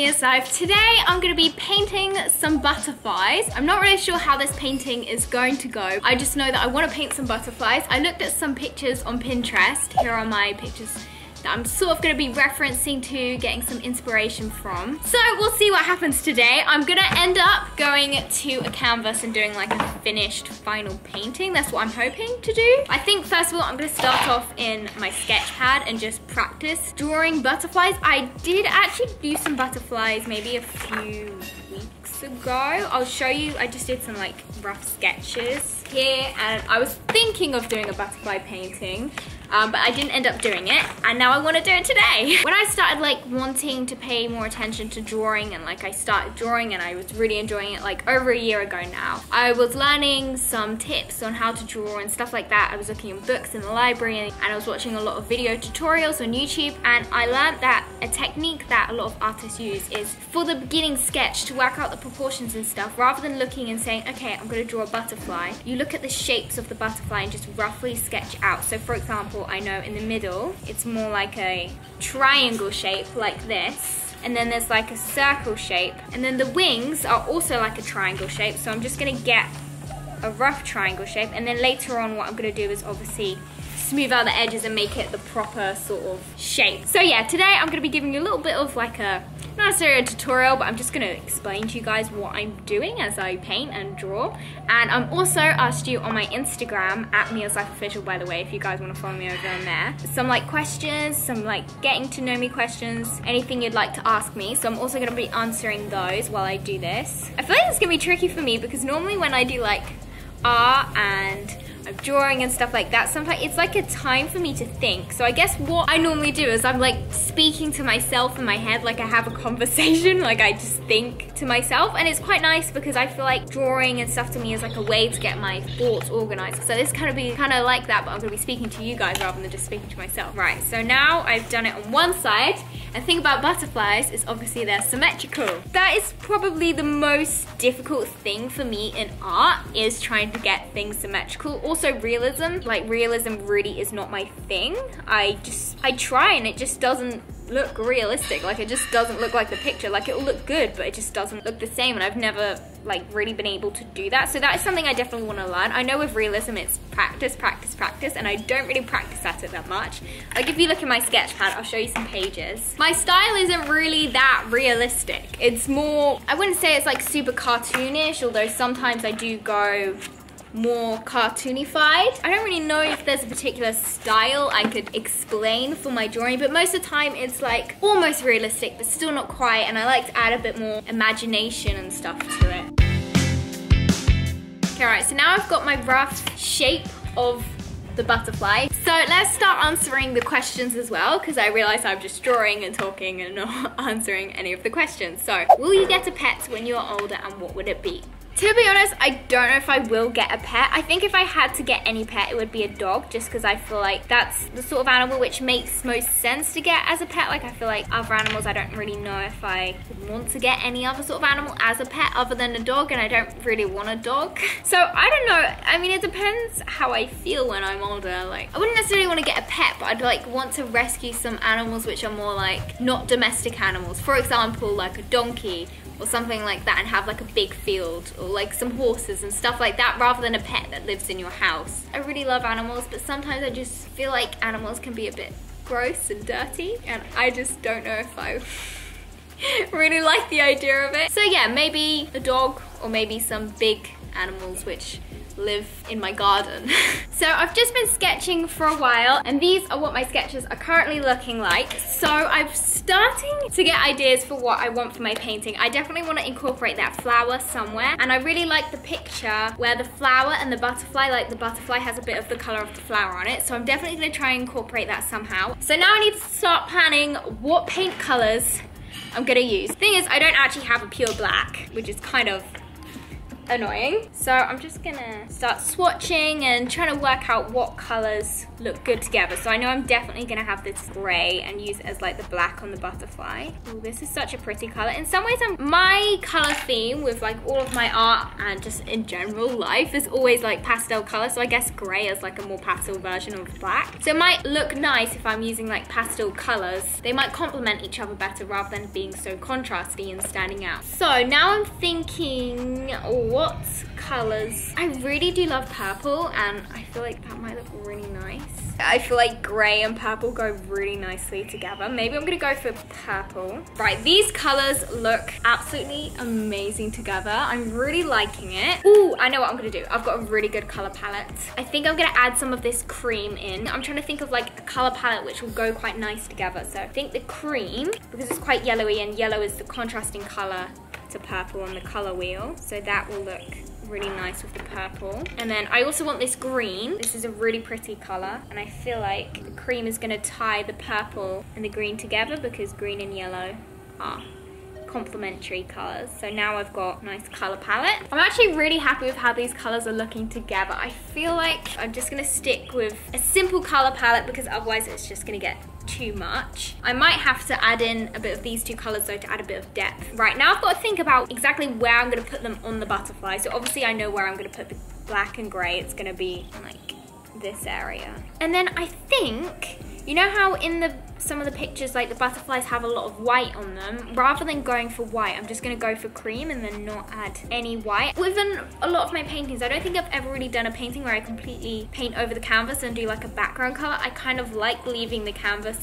Mia's Life. Today I'm going to be painting some butterflies. I'm not really sure how this painting is going to go. I just know that I want to paint some butterflies. I looked at some pictures on Pinterest. Here are my pictures that I'm sort of going to be referencing to, getting some inspiration from. So we'll see what happens today. I'm going to end up going to a canvas and doing like a finished final painting. That's what I'm hoping to do. I think first of all I'm going to start off in my sketch pad and just practice drawing butterflies. I did actually do some butterflies maybe a few weeks ago. I'll show you. I just did some like rough sketches here and I was thinking of doing a butterfly painting. But I didn't end up doing it, and now I want to do it today. When I started like wanting to pay more attention to drawing, and like I started drawing and I was really enjoying it like over a year ago now, I was learning some tips on how to draw and stuff like that. I was looking in books in the library and I was watching a lot of video tutorials on YouTube, and I learned that a technique that a lot of artists use is for the beginning sketch to work out the proportions and stuff, rather than looking and saying, okay, I'm going to draw a butterfly, you look at the shapes of the butterfly and just roughly sketch out. So for example, I know in the middle, it's more like a triangle shape like this. And then there's like a circle shape. And then the wings are also like a triangle shape. So I'm just gonna get a rough triangle shape. And then later on, what I'm gonna do is obviously smooth out the edges and make it the proper sort of shape. So yeah, today I'm gonna be giving you a little bit of like a, not necessarily a tutorial, but I'm just gonna explain to you guys what I'm doing as I paint and draw. And I'm also asked you on my Instagram, at Mia's Life Official, by the way, if you guys wanna follow me over on there, some like questions, some like getting to know me questions, anything you'd like to ask me. So I'm also gonna be answering those while I do this. I feel like it's gonna be tricky for me because normally when I do like art and I'm drawing and stuff like that, sometimes it's like a time for me to think. So I guess what I normally do is I'm like speaking to myself in my head, like I have a conversation, like I just think to myself, and it's quite nice because I feel like drawing and stuff to me is like a way to get my thoughts organized. So this kind of like that, but I'm gonna be speaking to you guys rather than just speaking to myself. Right, so now I've done it on one side, and the thing about butterflies is obviously they're symmetrical. That is probably the most difficult thing for me in art, is trying to get things symmetrical. Also realism, like realism really is not my thing. I try and it just doesn't look realistic. Like it just doesn't look like the picture. Like it'll look good, but it just doesn't look the same, and I've never like really been able to do that. So that is something I definitely want to learn. I know with realism it's practice, practice, practice, and I don't really practice at it that much. Like if you look at my sketch pad, I'll show you some pages. My style isn't really that realistic. It's more, I wouldn't say it's like super cartoonish, although sometimes I do go more cartoonified. I don't really know if there's a particular style I could explain for my drawing, but most of the time it's like almost realistic, but still not quite, and I like to add a bit more imagination and stuff to it. Okay, right, so now I've got my rough shape of the butterfly. So let's start answering the questions as well, because I realize I'm just drawing and talking and not answering any of the questions. So, will you get a pet when you're older, and what would it be? To be honest, I don't know if I will get a pet. I think if I had to get any pet, it would be a dog, just because I feel like that's the sort of animal which makes most sense to get as a pet. Like I feel like other animals, I don't really know if I would want to get any other sort of animal as a pet other than a dog, and I don't really want a dog. So I don't know. I mean, it depends how I feel when I'm older. Like I wouldn't necessarily want to get a pet, but I'd like want to rescue some animals which are more like not domestic animals. For example, like a donkey or something like that, and have like a big field, or like some horses and stuff like that, rather than a pet that lives in your house. I really love animals, but sometimes I just feel like animals can be a bit gross and dirty, and I just don't know if I really like the idea of it. So yeah, maybe a dog, or maybe some big animals which live in my garden. So I've just been sketching for a while, and these are what my sketches are currently looking like. So I'm starting to get ideas for what I want for my painting. I definitely want to incorporate that flower somewhere, and I really like the picture where the flower and the butterfly, like the butterfly has a bit of the color of the flower on it. So I'm definitely going to try and incorporate that somehow. So now I need to start planning what paint colors I'm going to use. The thing is, I don't actually have a pure black, which is kind of annoying. So I'm just gonna start swatching and trying to work out what colors look good together. So I know I'm definitely gonna have this gray and use it as like the black on the butterfly. Ooh, this is such a pretty color. In some ways, my color theme with like all of my art and just in general life is always like pastel color. So I guess gray is like a more pastel version of black. So it might look nice if I'm using like pastel colors. They might complement each other better rather than being so contrasty and standing out. So now I'm thinking what colors. I really do love purple and I feel like that might look really nice. I feel like gray and purple go really nicely together. Maybe I'm gonna go for purple. Right, these colors look absolutely amazing together. I'm really liking it. Ooh, I know what I'm gonna do. I've got a really good color palette. I think I'm gonna add some of this cream in. I'm trying to think of like a color palette which will go quite nice together. So I think the cream, because it's quite yellowy and yellow is the contrasting color to purple on the color wheel. So that will look really nice with the purple. And then I also want this green. This is a really pretty color and I feel like the cream is gonna tie the purple and the green together because green and yellow are complementary colors. So now I've got a nice color palette. I'm actually really happy with how these colors are looking together. I feel like I'm just gonna stick with a simple color palette because otherwise it's just gonna get too much. I might have to add in a bit of these two colors though to add a bit of depth. Right, now I've got to think about exactly where I'm going to put them on the butterfly. So obviously I know where I'm going to put the black and gray. It's going to be like this area. And then I think, you know how in some of the pictures like the butterflies have a lot of white on them? Rather than going for white, I'm just gonna go for cream and then not add any white. Within a lot of my paintings, I don't think I've ever really done a painting where I completely paint over the canvas and do like a background color. I kind of like leaving the canvas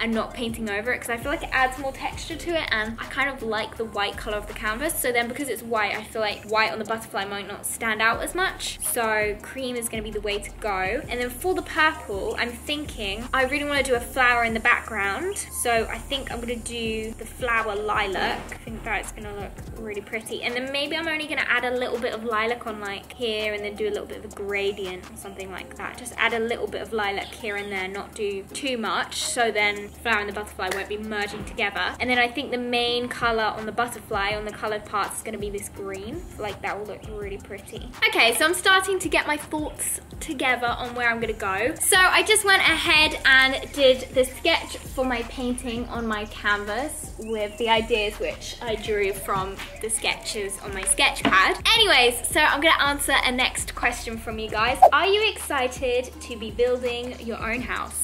and not painting over it because I feel like it adds more texture to it and I kind of like the white color of the canvas. So then because it's white, I feel like white on the butterfly might not stand out as much. So cream is gonna be the way to go. And then for the purple, I'm thinking I really want to do a flower in the background. So I think I'm gonna do the flower lilac. I think that's gonna look really pretty. And then maybe I'm only gonna add a little bit of lilac on like here and then do a little bit of a gradient or something like that. Just add a little bit of lilac here and there, not do too much. So then flower and the butterfly won't be merging together. And then I think the main color on the butterfly, on the colored parts, is gonna be this green. Like that will look really pretty. Okay, so I'm starting to get my thoughts together on where I'm gonna go. So I just went ahead and did the sketch for my painting on my canvas with the ideas which I drew from the sketches on my sketch pad. Anyways, so I'm gonna answer a next question from you guys. Are you excited to be building your own house?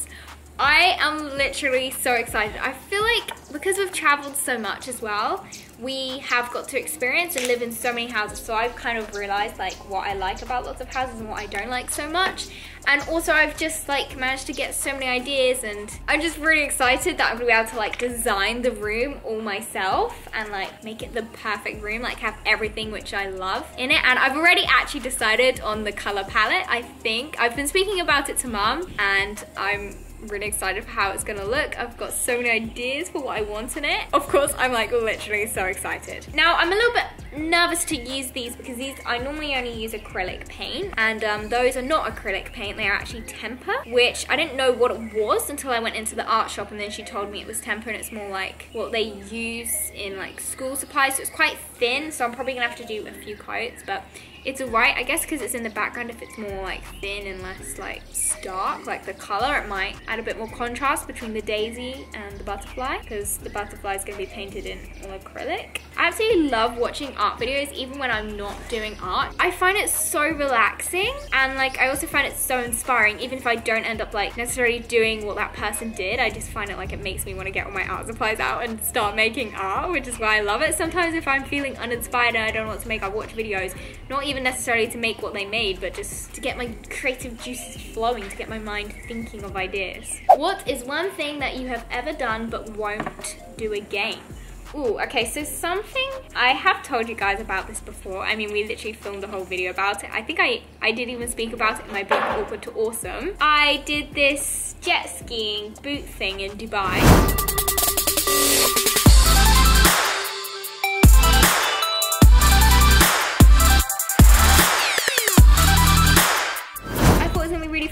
I am literally so excited. I feel like because we've traveled so much as well, we have got to experience and live in so many houses. So I've kind of realized like what I like about lots of houses and what I don't like so much. And also I've just like managed to get so many ideas and I'm just really excited that I'm gonna be able to like design the room all myself and like make it the perfect room, like have everything which I love in it. And I've already actually decided on the color palette. I think I've been speaking about it to Mum and I'm really excited for how it's gonna look. I've got so many ideas for what I want in it. Of course, I'm like literally so excited. Now, I'm a little bit nervous to use these because I normally only use acrylic paint and those are not acrylic paint, they are actually temper, which I didn't know what it was until I went into the art shop and then she told me it was temper and it's more like what they use in like school supplies. So it's quite thin, so I'm probably gonna have to do a few coats, but it's alright, I guess, because it's in the background. If it's more like thin and less like stark, like the color, it might add a bit more contrast between the daisy and the butterfly, because the butterfly is going to be painted in all acrylic. I absolutely love watching art videos, even when I'm not doing art. I find it so relaxing, and like I also find it so inspiring, even if I don't end up like necessarily doing what that person did. I just find it like it makes me want to get all my art supplies out and start making art, which is why I love it. Sometimes if I'm feeling uninspired and I don't know what to make, I watch videos, not even necessarily to make what they made, but just to get my creative juices flowing, to get my mind thinking of ideas. What is one thing that you have ever done but won't do again? Ooh, okay, so something, I have told you guys about this before. I mean, we literally filmed a whole video about it. I think I did even speak about it in my Being Awkward to Awesome. I did this jet skiing boot thing in Dubai.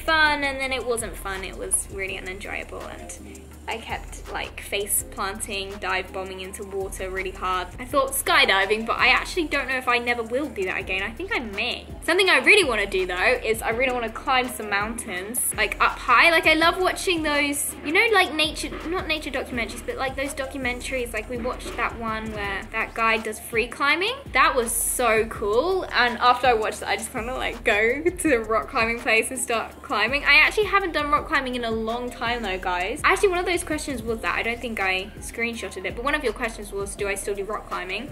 Fun, and then it wasn't fun, it was really unenjoyable, and I kept like face planting, dive bombing into water really hard. I thought skydiving, but I actually don't know if I never will do that again. I think I may. Something I really want to do though is I really want to climb some mountains, like up high. Like I love watching those, you know, like not nature documentaries, but like those documentaries. Like we watched that one where that guy does free climbing. That was so cool. And after I watched that, I just kind of like go to the rock climbing place and start climbing. I actually haven't done rock climbing in a long time though, guys. Actually, one of those questions was that. I don't think I screenshotted it, but one of your questions was, do I still do rock climbing?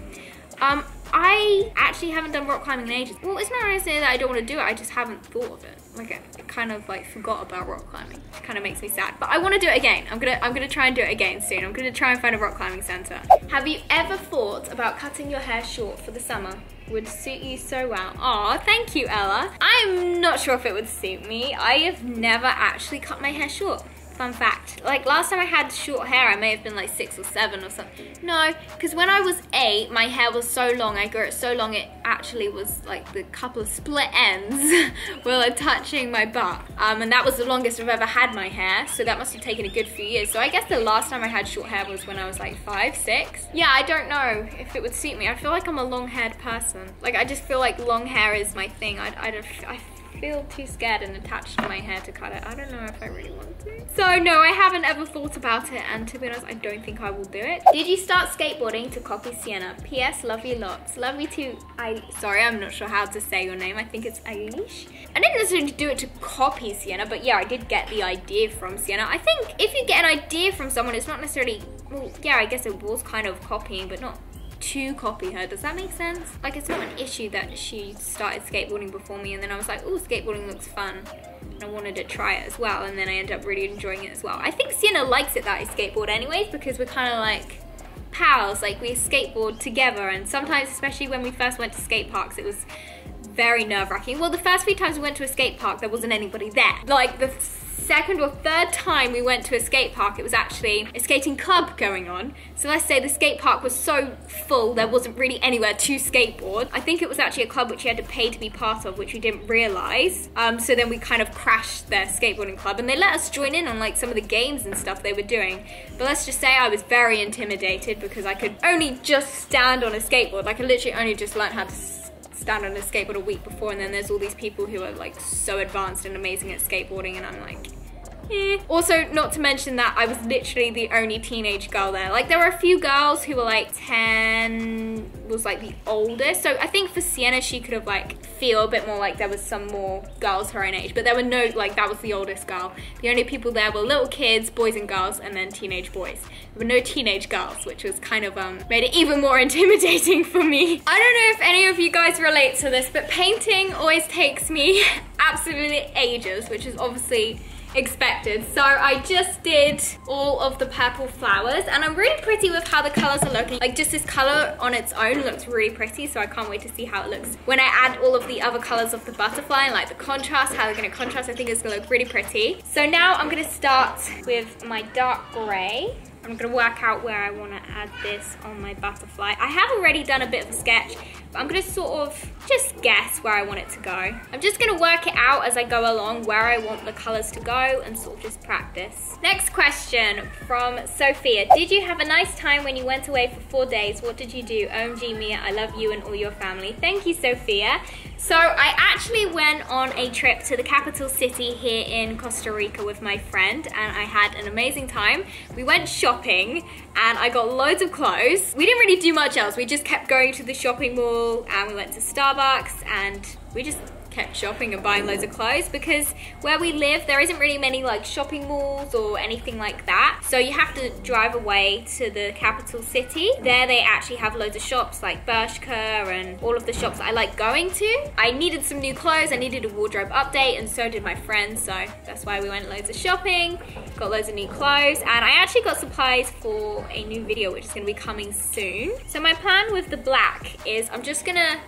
I actually haven't done rock climbing in ages. Well, it's not necessarily that I don't want to do it, I just haven't thought of it. Like I kind of like forgot about rock climbing. It kind of makes me sad, but I want to do it again. I'm gonna try and do it again soon. I'm gonna try and find a rock climbing center. Have you ever thought about cutting your hair short for the summer? Would suit you so well. Aw, thank you, Ella. I'm not sure if it would suit me. I have never actually cut my hair short. Fun fact. Like last time I had short hair, I may have been like 6 or 7 or something. No, because when I was 8, my hair was so long. I grew it so long, it actually was like the couple of split ends were like touching my butt. And that was the longest I've ever had my hair. So that must have taken a good few years. So I guess the last time I had short hair was when I was like 5, 6. Yeah, I don't know if it would suit me. I feel like I'm a long-haired person. Like I just feel like long hair is my thing. I feel too scared and attached to my hair to cut it. I don't know if I really want to. So no, I haven't ever thought about it, and to be honest, I don't think I will do it. Did you start skateboarding to copy Sienna? P.S. Love you lots. Love you too. Sorry, I'm not sure how to say your name. I think it's Aish. I didn't necessarily do it to copy Sienna, but yeah, I did get the idea from Sienna. I think if you get an idea from someone, it's not necessarily, well, yeah, I guess it was kind of copying, but not to copy her. Does that make sense? Like it's not an issue that she started skateboarding before me and then I was like, oh, skateboarding looks fun and I wanted to try it as well, and then I ended up really enjoying it as well. I think Sienna likes it that I skateboard anyways, because we're kind of like pals, like we skateboard together, and sometimes, especially when we first went to skate parks, it was very nerve-wracking. Well, the first few times we went to a skate park, there wasn't anybody there. Like the second or third time we went to a skate park, it was actually a skating club going on. So let's say the skate park was so full, there wasn't really anywhere to skateboard. I think it was actually a club which you had to pay to be part of, which we didn't realize. So then we kind of crashed their skateboarding club, and they let us join in on like some of the games and stuff they were doing. But let's just say I was very intimidated because I could only just stand on a skateboard. Like I literally only just learned how to stand on a skateboard a week before, and then there's all these people who are like so advanced and amazing at skateboarding, and I'm like, eh. Also, not to mention that I was literally the only teenage girl there. Like there were a few girls who were like 10 was like the oldest, so I think for Sienna she could have like feel a bit more like there was some more girls her own age, but there were no, like that was the oldest girl. The only people there were little kids, boys and girls, and then teenage boys. There were no teenage girls, which was kind of made it even more intimidating for me. I don't know if any of you guys relate to this, but painting always takes me absolutely ages, which is obviously expected. So I just did all of the purple flowers, and I'm really pretty with how the colors are looking. Like just this color on its own looks really pretty, so I can't wait to see how it looks when I add all of the other colors of the butterfly and like the contrast, how they're gonna contrast. I think it's gonna look really pretty. So now I'm gonna start with my dark gray. I'm gonna work out where I wanna add this on my butterfly. I have already done a bit of a sketch, but I'm gonna sort of just guess where I want it to go. I'm just gonna work it out as I go along where I want the colors to go and sort of just practice. Next question from Sophia. Did you have a nice time when you went away for 4 days? What did you do? OMG Mia, I love you and all your family. Thank you, Sophia. So I actually went on a trip to the capital city here in Costa Rica with my friend, and I had an amazing time. We went shopping and I got loads of clothes. We didn't really do much else. We just kept going to the shopping mall and we went to Starbucks and we just kept shopping and buying loads of clothes, because where we live there isn't really many like shopping malls or anything like that, so you have to drive away to the capital city. There they actually have loads of shops like Bershka and all of the shops I like going to. I needed some new clothes, I needed a wardrobe update, and so did my friends, so that's why we went loads of shopping, got loads of new clothes, and I actually got supplies for a new video which is going to be coming soon. So my plan with the black is I'm just gonna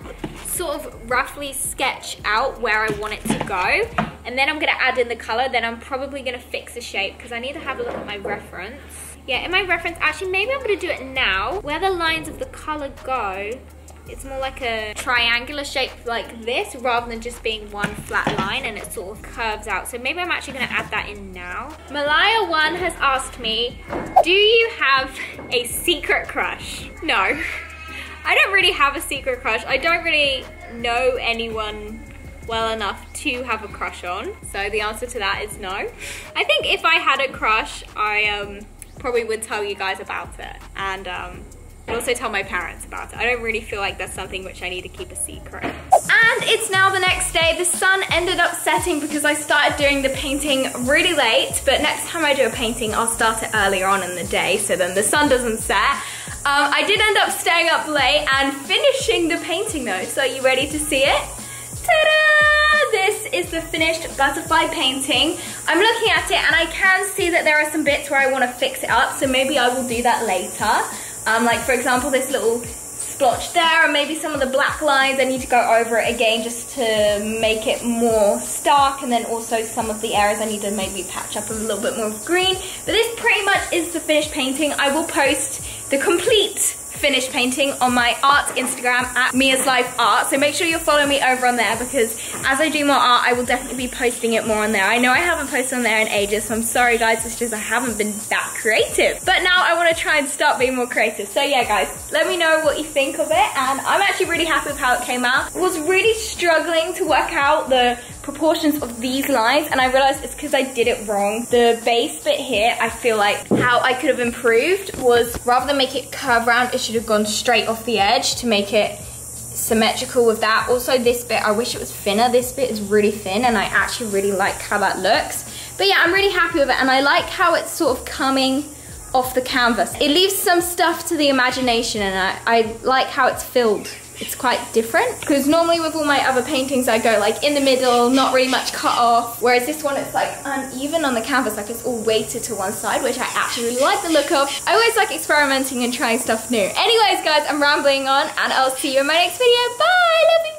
sort of roughly sketch out where I want it to go, and then I'm gonna add in the color. Then I'm probably gonna fix the shape because I need to have a look at my reference. Yeah, in my reference, actually maybe I'm gonna do it now. Where the lines of the color go it's more like a triangular shape like this rather than just being one flat line, and it sort of curves out. So maybe I'm actually gonna add that in now. Malaya1 has asked me, do you have a secret crush? No, I don't really have a secret crush. I don't really know anyone well enough to have a crush on. So the answer to that is no. I think if I had a crush, I probably would tell you guys about it. And I'd also tell my parents about it. I don't really feel like that's something which I need to keep a secret. And it's now the next day. The sun ended up setting because I started doing the painting really late, but next time I do a painting, I'll start it earlier on in the day so then the sun doesn't set. I did end up staying up late and finishing the painting though, so are you ready to see it? Ta-da! This is the finished butterfly painting. I'm looking at it and I can see that there are some bits where I want to fix it up, so maybe I will do that later. Like for example, this little splotch there, and maybe some of the black lines, I need to go over it again just to make it more stark, and then also some of the areas I need to maybe patch up a little bit more of green. But this pretty much is the finished painting. I will post the complete finished painting on my art Instagram at Mia's Life Art, so make sure you're following me over on there, because as I do more art I will definitely be posting it more on there. I know I haven't posted on there in ages, so I'm sorry guys, it's just I haven't been that creative, but now I want to try and start being more creative. So yeah guys, let me know what you think of it, and I'm actually really happy with how it came out. I was really struggling to work out the proportions of these lines, and I realized it's because I did it wrong. The base bit here, I feel like how I could have improved was, rather than make it curve round, it should have gone straight off the edge to make it symmetrical with that. Also this bit, I wish it was thinner. This bit is really thin and I actually really like how that looks. But yeah, I'm really happy with it, and I like how it's sort of coming off the canvas. It leaves some stuff to the imagination, and I like how it's filled. It's quite different, because normally with all my other paintings I go like in the middle, not really much cut off, whereas this one it's like uneven on the canvas, like it's all weighted to one side, which I actually really like the look of. I always like experimenting and trying stuff new. Anyways guys, I'm rambling on, and I'll see you in my next video. Bye, love you.